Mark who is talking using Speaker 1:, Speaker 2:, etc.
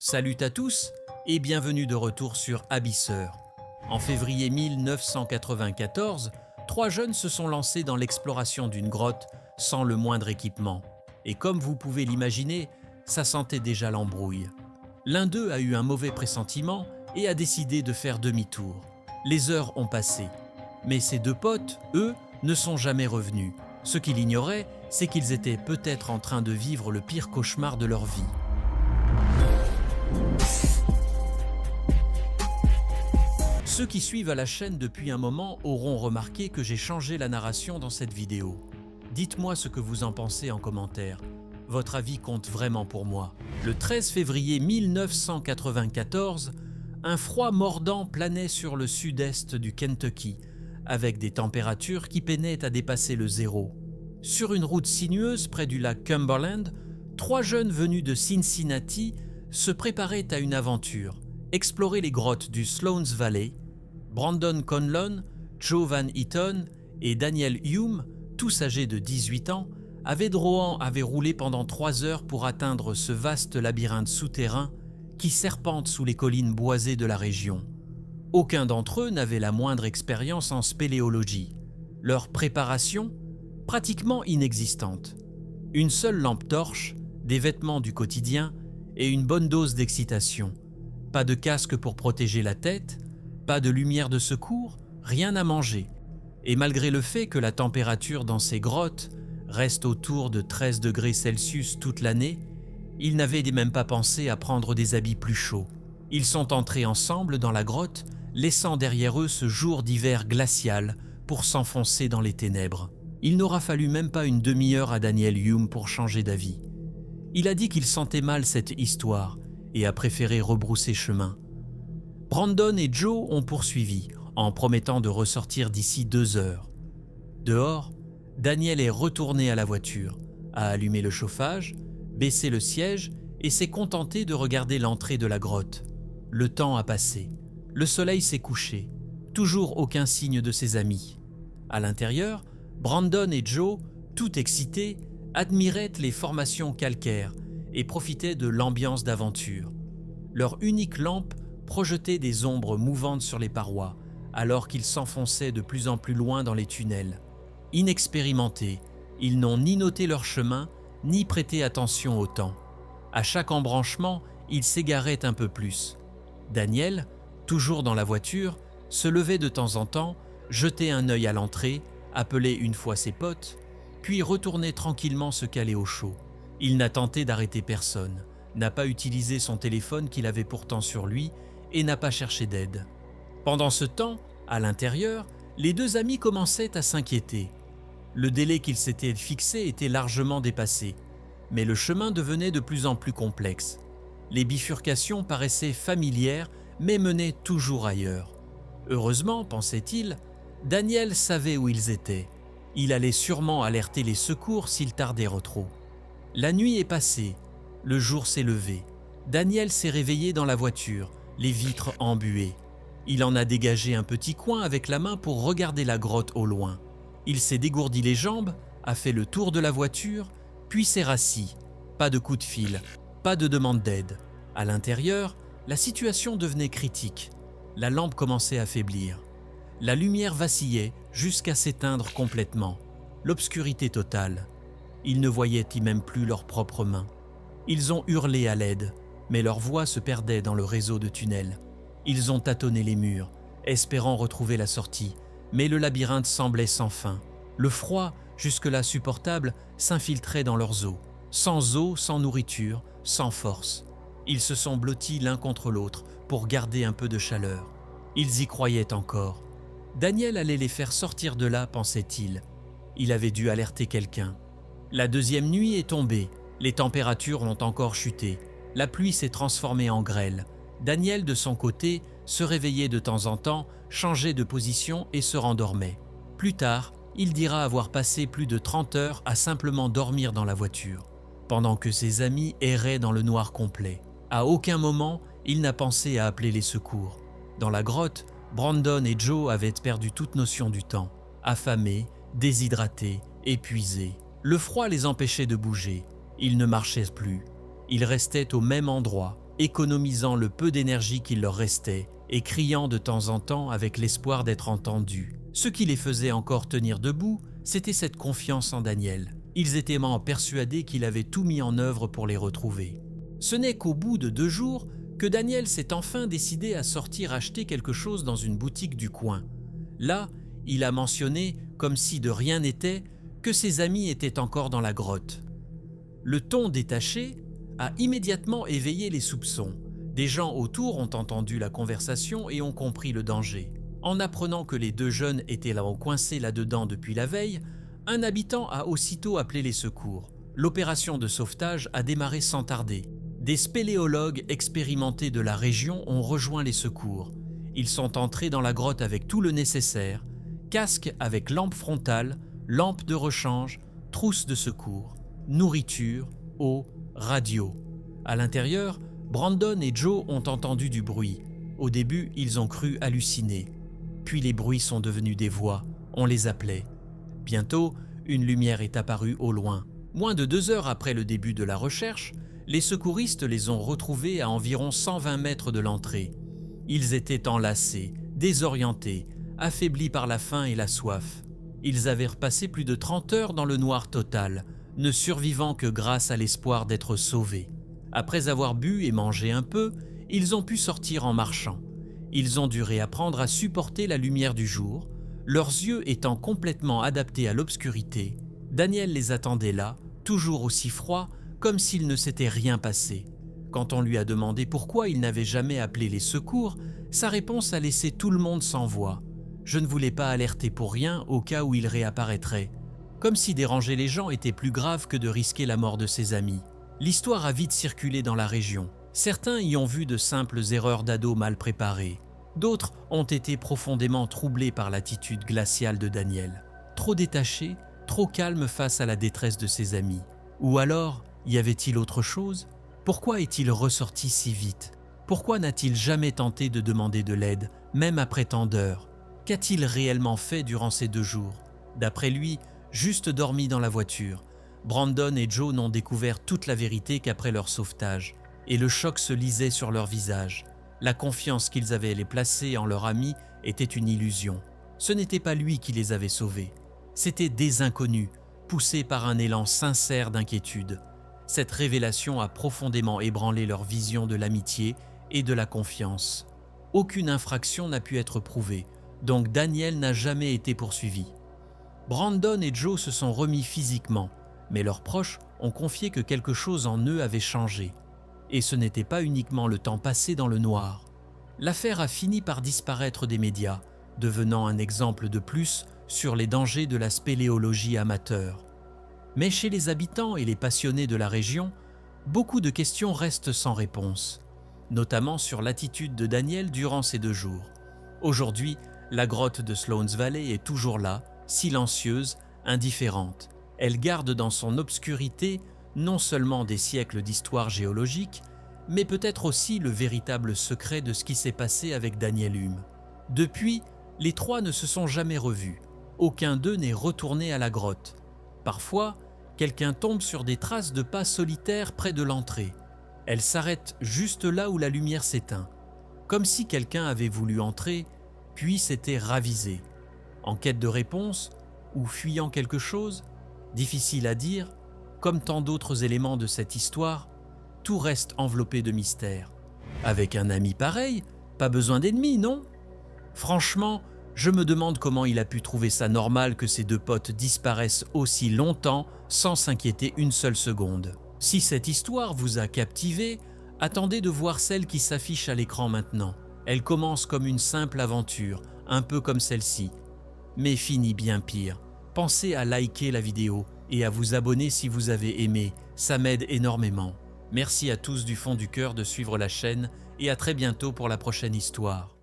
Speaker 1: Salut à tous et bienvenue de retour sur Abysseur. En février 1994, trois jeunes se sont lancés dans l'exploration d'une grotte sans le moindre équipement. Et comme vous pouvez l'imaginer, ça sentait déjà l'embrouille. L'un d'eux a eu un mauvais pressentiment et a décidé de faire demi-tour. Les heures ont passé, mais ses deux potes, eux, ne sont jamais revenus. Ce qu'il ignorait, c'est qu'ils étaient peut-être en train de vivre le pire cauchemar de leur vie. Ceux qui suivent à la chaîne depuis un moment auront remarqué que j'ai changé la narration dans cette vidéo. Dites-moi ce que vous en pensez en commentaire. Votre avis compte vraiment pour moi. Le 13 février 1994, un froid mordant planait sur le sud-est du Kentucky, avec des températures qui peinaient à dépasser le zéro. Sur une route sinueuse près du lac Cumberland, trois jeunes venus de Cincinnati se préparaient à une aventure, explorer les grottes du Sloan's Valley. Brandon Conlon, Joe Van Eaton et Daniel Hume, tous âgés de 18 ans, avaient roulé pendant 3 heures pour atteindre ce vaste labyrinthe souterrain qui serpente sous les collines boisées de la région. Aucun d'entre eux n'avait la moindre expérience en spéléologie. Leur préparation, pratiquement inexistante. Une seule lampe torche, des vêtements du quotidien et une bonne dose d'excitation. Pas de casque pour protéger la tête, pas de lumière de secours, rien à manger. Et malgré le fait que la température dans ces grottes reste autour de 13 degrés Celsius toute l'année, ils n'avaient même pas pensé à prendre des habits plus chauds. Ils sont entrés ensemble dans la grotte, laissant derrière eux ce jour d'hiver glacial pour s'enfoncer dans les ténèbres. Il n'aura fallu même pas une demi-heure à Daniel Hume pour changer d'avis. Il a dit qu'il sentait mal cette histoire et a préféré rebrousser chemin. Brandon et Joe ont poursuivi, en promettant de ressortir d'ici 2 heures. Dehors, Daniel est retourné à la voiture, a allumé le chauffage, baissé le siège et s'est contenté de regarder l'entrée de la grotte. Le temps a passé. Le soleil s'est couché. Toujours aucun signe de ses amis. À l'intérieur, Brandon et Joe, tout excités, admiraient les formations calcaires et profitaient de l'ambiance d'aventure. Leur unique lampe projetait des ombres mouvantes sur les parois, alors qu'ils s'enfonçaient de plus en plus loin dans les tunnels. Inexpérimentés, ils n'ont ni noté leur chemin, ni prêté attention au temps. À chaque embranchement, ils s'égaraient un peu plus. Daniel, toujours dans la voiture, se levait de temps en temps, jetait un œil à l'entrée, appelait une fois ses potes, puis retournait tranquillement se caler au chaud. Il n'a tenté d'arrêter personne, n'a pas utilisé son téléphone qu'il avait pourtant sur lui et n'a pas cherché d'aide. Pendant ce temps, à l'intérieur, les deux amis commençaient à s'inquiéter. Le délai qu'ils s'étaient fixé était largement dépassé, mais le chemin devenait de plus en plus complexe. Les bifurcations paraissaient familières, mais menaient toujours ailleurs. Heureusement, pensait-il, Daniel savait où ils étaient. Il allait sûrement alerter les secours s'il tardait trop. La nuit est passée, le jour s'est levé. Daniel s'est réveillé dans la voiture, les vitres embuées. Il en a dégagé un petit coin avec la main pour regarder la grotte au loin. Il s'est dégourdi les jambes, a fait le tour de la voiture, puis s'est rassis. Pas de coup de fil, pas de demande d'aide. À l'intérieur, la situation devenait critique. La lampe commençait à faiblir. La lumière vacillait jusqu'à s'éteindre complètement. L'obscurité totale. Ils ne voyaient même plus leurs propres mains. Ils ont hurlé à l'aide, mais leur voix se perdait dans le réseau de tunnels. Ils ont tâtonné les murs, espérant retrouver la sortie, mais le labyrinthe semblait sans fin. Le froid, jusque-là supportable, s'infiltrait dans leurs os. Sans eau, sans nourriture, sans force. Ils se sont blottis l'un contre l'autre pour garder un peu de chaleur. Ils y croyaient encore. Daniel allait les faire sortir de là, pensait-il. Il avait dû alerter quelqu'un. La deuxième nuit est tombée. Les températures ont encore chuté. La pluie s'est transformée en grêle. Daniel, de son côté, se réveillait de temps en temps, changeait de position et se rendormait. Plus tard, il dira avoir passé plus de 30 heures à simplement dormir dans la voiture, pendant que ses amis erraient dans le noir complet. À aucun moment, il n'a pensé à appeler les secours. Dans la grotte, Brandon et Joe avaient perdu toute notion du temps, affamés, déshydratés, épuisés. Le froid les empêchait de bouger. Ils ne marchaient plus. Ils restaient au même endroit, économisant le peu d'énergie qu'il leur restait et criant de temps en temps avec l'espoir d'être entendus. Ce qui les faisait encore tenir debout, c'était cette confiance en Daniel. Ils étaient vraiment persuadés qu'il avait tout mis en œuvre pour les retrouver. Ce n'est qu'au bout de 2 jours que Daniel s'est enfin décidé à sortir acheter quelque chose dans une boutique du coin. Là, il a mentionné, comme si de rien n'était, que ses amis étaient encore dans la grotte. Le ton détaché a immédiatement éveillé les soupçons. Des gens autour ont entendu la conversation et ont compris le danger. En apprenant que les 2 jeunes étaient là coincés là-dedans depuis la veille, un habitant a aussitôt appelé les secours. L'opération de sauvetage a démarré sans tarder. Des spéléologues expérimentés de la région ont rejoint les secours. Ils sont entrés dans la grotte avec tout le nécessaire, casque avec lampe frontale, lampe de rechange, trousse de secours, nourriture, eau, radio. À l'intérieur, Brandon et Joe ont entendu du bruit. Au début, ils ont cru halluciner. Puis les bruits sont devenus des voix, on les appelait. Bientôt, une lumière est apparue au loin. Moins de 2 heures après le début de la recherche, les secouristes les ont retrouvés à environ 120 mètres de l'entrée. Ils étaient enlacés, désorientés, affaiblis par la faim et la soif. Ils avaient repassé plus de 30 heures dans le noir total, ne survivant que grâce à l'espoir d'être sauvés. Après avoir bu et mangé un peu, ils ont pu sortir en marchant. Ils ont dû réapprendre à supporter la lumière du jour, leurs yeux étant complètement adaptés à l'obscurité. Daniel les attendait là, toujours aussi froid, comme s'il ne s'était rien passé. Quand on lui a demandé pourquoi il n'avait jamais appelé les secours, sa réponse a laissé tout le monde sans voix. « Je ne voulais pas alerter pour rien au cas où il réapparaîtrait. » Comme si déranger les gens était plus grave que de risquer la mort de ses amis. L'histoire a vite circulé dans la région. Certains y ont vu de simples erreurs d'ados mal préparées. D'autres ont été profondément troublés par l'attitude glaciale de Daniel. Trop détaché, trop calme face à la détresse de ses amis. Ou alors, y avait-il autre chose? Pourquoi est-il ressorti si vite? Pourquoi n'a-t-il jamais tenté de demander de l'aide, même après tant d'heures? Qu'a-t-il réellement fait durant ces 2 jours? D'après lui, juste dormi dans la voiture. Brandon et Joe n'ont découvert toute la vérité qu'après leur sauvetage, et le choc se lisait sur leur visage. La confiance qu'ils avaient les placer en leur ami était une illusion. Ce n'était pas lui qui les avait sauvés. C'étaient des inconnus, poussés par un élan sincère d'inquiétude. Cette révélation a profondément ébranlé leur vision de l'amitié et de la confiance. Aucune infraction n'a pu être prouvée, donc Daniel n'a jamais été poursuivi. Brandon et Joe se sont remis physiquement, mais leurs proches ont confié que quelque chose en eux avait changé. Et ce n'était pas uniquement le temps passé dans le noir. L'affaire a fini par disparaître des médias, devenant un exemple de plus sur les dangers de la spéléologie amateur. Mais chez les habitants et les passionnés de la région, beaucoup de questions restent sans réponse, notamment sur l'attitude de Daniel durant ces 2 jours. Aujourd'hui, la grotte de Sloan's Valley est toujours là, silencieuse, indifférente. Elle garde dans son obscurité non seulement des siècles d'histoire géologique, mais peut-être aussi le véritable secret de ce qui s'est passé avec Daniel Hume. Depuis, les 3 ne se sont jamais revus. Aucun d'eux n'est retourné à la grotte. Parfois, quelqu'un tombe sur des traces de pas solitaires près de l'entrée. Elles s'arrêtent juste là où la lumière s'éteint, comme si quelqu'un avait voulu entrer, puis s'était ravisé. En quête de réponse, ou fuyant quelque chose, difficile à dire. Comme tant d'autres éléments de cette histoire, tout reste enveloppé de mystère. Avec un ami pareil, pas besoin d'ennemis, non? Franchement, je me demande comment il a pu trouver ça normal que ses 2 potes disparaissent aussi longtemps sans s'inquiéter une seule seconde. Si cette histoire vous a captivé, attendez de voir celle qui s'affiche à l'écran maintenant. Elle commence comme une simple aventure, un peu comme celle-ci, mais finit bien pire. Pensez à liker la vidéo et à vous abonner si vous avez aimé, ça m'aide énormément. Merci à tous du fond du cœur de suivre la chaîne et à très bientôt pour la prochaine histoire.